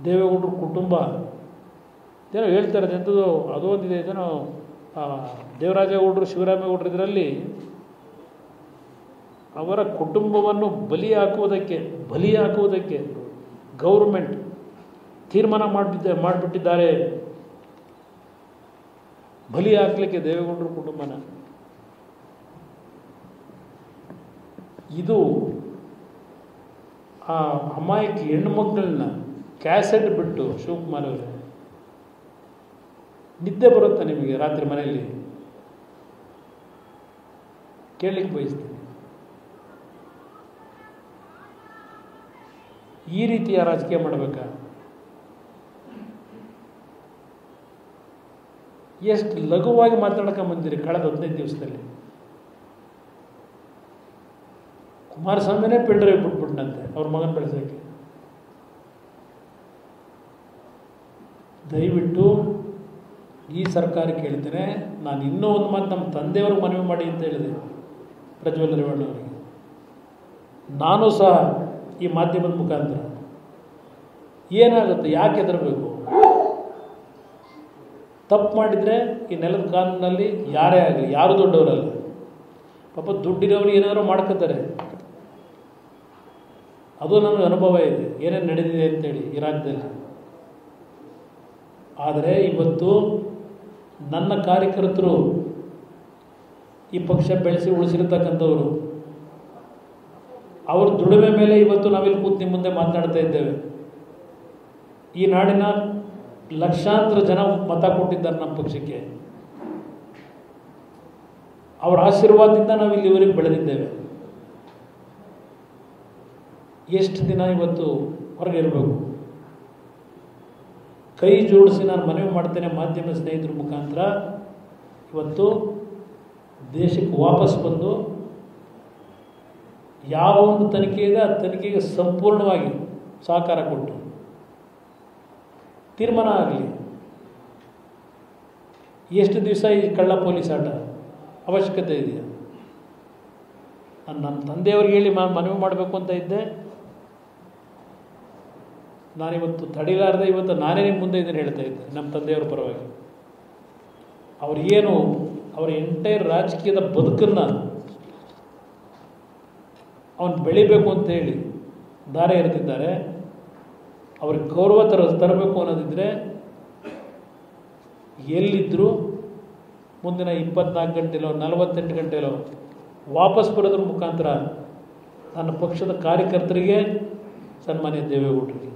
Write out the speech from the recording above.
ದೇವೇಗೌಡರ ಕುಟುಂಬ ಏನೋ ಹೇಳ್ತಾರೆ, ಎಂಥದ್ದು ಅದು ಒಂದಿದೆ, ಇದೇನೋ ದೇವರಾಜೇಗೌಡರು ಶಿವರಾಮೇಗೌಡರು ಇದರಲ್ಲಿ ಅವರ ಕುಟುಂಬವನ್ನು ಬಲಿ ಹಾಕುವುದಕ್ಕೆ ಗೌರ್ಮೆಂಟ್ ತೀರ್ಮಾನ ಮಾಡಿಬಿಟ್ಟಿದ್ದಾರೆ, ಬಲಿ ಹಾಕಲಿಕ್ಕೆ ದೇವೇಗೌಡರ ಕುಟುಂಬನ. ಇದು ಆ ಅಮಾಯಕ ಹೆಣ್ಣುಮಕ್ಕಳನ್ನ ಕ್ಯಾಸೆಟ್ ಬಿಟ್ಟು, ಶಿವಕುಮಾರ್ ಅವರೇ, ನಿದ್ದೆ ಬರುತ್ತಾ ನಿಮಗೆ ರಾತ್ರಿ ಮನೆಯಲ್ಲಿ? ಕೇಳಲಿಕ್ಕೆ ಬಯಸ್ತೀನಿ. ಈ ರೀತಿಯ ರಾಜಕೀಯ ಮಾಡಬೇಕಾ? ಎಷ್ಟು ಲಘುವಾಗಿ ಮಾತಾಡೋಕೆ ಬಂದಿರಿ ಕಳೆದ 15 ದಿವಸದಲ್ಲಿ. ಕುಮಾರಸ್ವಾಮಿನೇ ಪೆಂಡ್ರೈವ್ ಬಿಟ್ಬಿಟ್ನಂತೆ ಅವ್ರ ಮಗನ ಬೆಳೆಸೋಕ್ಕೆ. ದಯವಿಟ್ಟು ಈ ಸರ್ಕಾರಕ್ಕೆ ಹೇಳ್ತೇನೆ, ನಾನು ಇನ್ನೂ ಒಂದು ಮಾತು ನಮ್ಮ ತಂದೆಯವ್ರಿಗೆ ಮನವಿ ಮಾಡಿ ಅಂತ ಹೇಳಿದೆ, ಪ್ರಜ್ವಲ್ ರೇವಣ್ಣ ಅವರಿಗೆ. ನಾನು ಸಹ ಈ ಮಾಧ್ಯಮದ ಮುಖಾಂತರ ಏನಾಗುತ್ತೆ, ಯಾಕೆ ಹೆದರಬೇಕು? ತಪ್ಪು ಮಾಡಿದರೆ ಈ ನೆಲದ ಕಾನೂನಲ್ಲಿ ಯಾರೇ ಆಗಲಿ, ಯಾರು ದೊಡ್ಡವರಲ್ಲ. ಪಾಪ ದುಡ್ಡಿರೋರು ಏನಾದರೂ ಮಾಡ್ಕೋತಾರೆ. ಅದು ನನಗೆ ಅನುಭವ ಇದೆ, ಏನೇನು ನಡೆದಿದೆ ಅಂತೇಳಿ ಈ ರಾಜ್ಯದಲ್ಲಿ. ಆದರೆ ಇವತ್ತು ನನ್ನ ಕಾರ್ಯಕರ್ತರು, ಈ ಪಕ್ಷ ಬೆಳೆಸಿ ಉಳಿಸಿರ್ತಕ್ಕಂಥವರು, ಅವ್ರ ದುಡಿಮೆ ಮೇಲೆ ಇವತ್ತು ನಾವಿಲ್ಲಿ ಕೂತು ನಿಮ್ಮ ಮುಂದೆ ಮಾತನಾಡ್ತಾ ಇದ್ದೇವೆ. ಈ ನಾಡಿನ ಲಕ್ಷಾಂತರ ಜನ ಮತ ಕೊಟ್ಟಿದ್ದಾರೆ ನಮ್ಮ ಪಕ್ಷಕ್ಕೆ. ಅವರ ಆಶೀರ್ವಾದದಿಂದ ನಾವು ಇಲ್ಲಿವರೆಗೆ ಬೆಳೆದಿದ್ದೇವೆ. ಎಷ್ಟು ದಿನ ಇವತ್ತು ಹೊರಗೆ ಇರಬೇಕು? ಕೈ ಜೋಡಿಸಿ ನಾನು ಮನವಿ ಮಾಡ್ತೇನೆ ಮಾಧ್ಯಮ ಸ್ನೇಹಿತರ ಮುಖಾಂತರ, ಇವತ್ತು ದೇಶಕ್ಕೆ ವಾಪಸ್ ಬಂದು ಯಾವ ಒಂದು ತನಿಖೆ ಇದೆ ಆ ತನಿಖೆಗೆ ಸಂಪೂರ್ಣವಾಗಿ ಸಹಕಾರ ಕೊಟ್ಟು ತೀರ್ಮಾನ ಆಗಲಿ. ಎಷ್ಟು ದಿವಸ ಈ ಕಳ್ಳ ಪೊಲೀಸ್ ಆಟ ಅವಶ್ಯಕತೆ ಇದೆಯಾ? ನಾನು ನನ್ನ ತಂದೆಯವ್ರಿಗೆ ಹೇಳಿ ಮನವಿ ಮಾಡಬೇಕು ಅಂತ ಇದ್ದೆ. ನಾನಿವತ್ತು ತಡಿಲಾರದೆ ಇವತ್ತು ನಾನೇ ನಿಮ್ಮ ಮುಂದೆ ಇದನ್ನು ಹೇಳ್ತಾ ಇದ್ದೆ ನಮ್ಮ ತಂದೆಯವರ ಪರವಾಗಿ. ಅವ್ರಿಗೇನು ಅವರ ಎಂಟೈರ್ ರಾಜಕೀಯದ ಬದುಕನ್ನು ಅವನು ಬೆಳಿಬೇಕು ಅಂತೇಳಿ ದಾರೆ ಎರೆದಿದ್ದಾರೆ. ಅವ್ರಿಗೆ ಗೌರವ ತರಬೇಕು ಅನ್ನೋದಿದ್ದರೆ ಎಲ್ಲಿದ್ದರೂ ಮುಂದಿನ 24 ಗಂಟೆಲೋ 48 ಗಂಟೆಲೋ ವಾಪಸ್ ಬರೋದ್ರ ಮುಖಾಂತರ ನನ್ನ ಪಕ್ಷದ ಕಾರ್ಯಕರ್ತರಿಗೆ, ಸನ್ಮಾನ್ಯ ದೇವೇಗೌಡರಿಗೆ